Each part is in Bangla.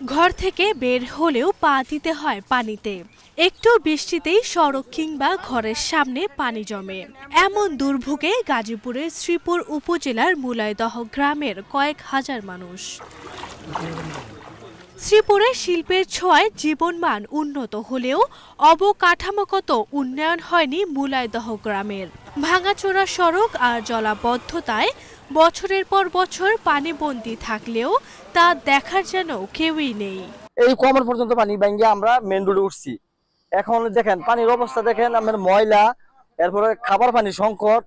ঘর থেকে বের হলেও পা দিতে হয় পানিতে। একটু বৃষ্টিতেই সড়ক কিংবা ঘরের সামনে পানি জমে। এমন দুর্ভোগে গাজীপুরের শ্রীপুর উপজেলার মুলাইদহ গ্রামের কয়েক হাজার মানুষ। শ্রীপুরে শিল্পের ছোঁয়ায় জীবনমান উন্নত হলেও অবকাঠামোগত উন্নয়ন হয়নি মুলাইদহ গ্রামের। ভাঙাচোরা সড়ক আর জলাবদ্ধতায় বছরের পর বছর পানিবন্দী থাকলেও তা দেখার যেন কেউই নেই। এই কোমর পর্যন্ত পানি ভেঙে আমরা মেন রোডে উঠছি। এখন দেখেন পানির অবস্থা দেখেন, আমার ময়লা, এরপরে খাবার পানি সংকট।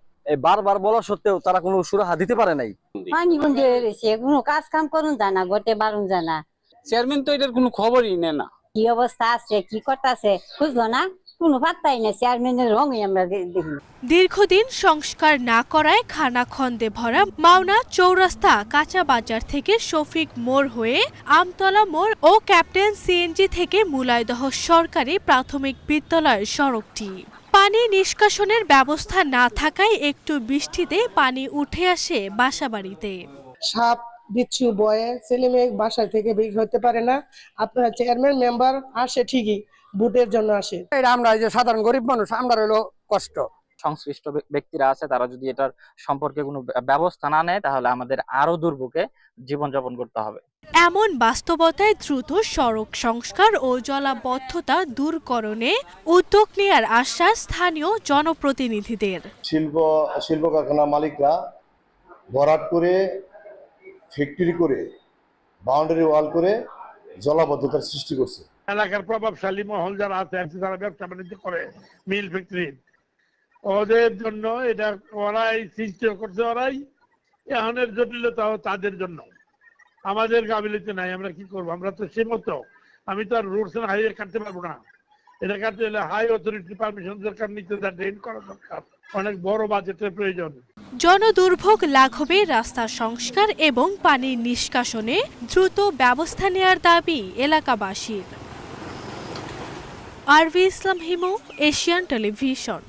বারবার বলা সত্ত্বেও তারা কোনো সুরাহা দিতে পারে নাই। পানি বন্ধ হয়ে রয়েছে, কোনো কাজ কাম করুন জানা, গোটে বারুন জানা। চেয়ারম্যান তো এটার কোনো খবরই নেয় না। কি অবস্থা আছে, কি করতেছে বুঝলো না, কোনো পাত্তাই না। চেয়ারম্যানের রঙই আমরা দেখি। দীর্ঘদিন সংস্কার না করায় খানাখন্দে ভরা মাওনা চৌরাস্তা কাঁচা বাজার থেকে শফিক মোড় হয়ে আমতলা মোড় ও ক্যাপ্টেন সিএনজি থেকে মুলাইদহ সরকারি প্রাথমিক বিদ্যালয়ের সড়কটি। পানি নিষ্কাশনের ব্যবস্থা না থাকায় একটু বৃষ্টিতে পানি উঠে আসে বাসাবাড়িতে। সাপ বিচ্ছু বয়ে ছেলে মেয়ে বাসা থেকে বের হতে পারে না। আপনার চেয়ারম্যান মেম্বার আসে ঠিকই, ভোটের জন্য আসে। আমরা যে সাধারণ গরিব মানুষ, আমরা হলো কষ্ট। সংশ্লিষ্ট ব্যক্তিরা আছে, তারা যদি এটার সম্পর্কে কোনো ব্যবস্থা না নেয় তাহলে আমাদের আরো দুর্ভোগে জীবনযাপন করতে হবে। এমন বাস্তবতায় দ্রুত সড়ক সংস্কার ও জলাবদ্ধতা দূরকরণে উদ্যোগ নেয়ার আশ্বাস স্থানীয় জনপ্রতিনিধিদের। শিল্প কারখানা মালিকরা ভরাট করে, ফ্যাক্টরি করে, বাউন্ডারি ওয়াল করে জলাবদ্ধতার সৃষ্টি করছে। এলাকার প্রভাবশালী মহল যারা আছে, যারা ব্যবসা বাণিজ্য করে, মিল ফ্যাক্টরি, ওদের জন্য এটা ওরাই সৃষ্টি করছে, ওরাই এখনের জটিলতাও তাদের জন্য। আমাদের গাফিলতি নাই, আমরা কি করবো, আমরা তো সীমিত। আমি তো আর রোডস এন্ড হাইওয়ে কাটতে পারবো না। এটা কাটতে হলে হাই অথরিটি পারমিশন দরকার, নিতে ড্রেন করা দরকার, অনেক বড় বাজেটের প্রয়োজন। জনদুর্ভোগ লাঘবে রাস্তা সংস্কার এবং পানি নিষ্কাশনে দ্রুত ব্যবস্থা নেয়ার দাবি এলাকাবাসীর। আরভি ইসলাম হিমু, এশিয়ান টেলিভিশন।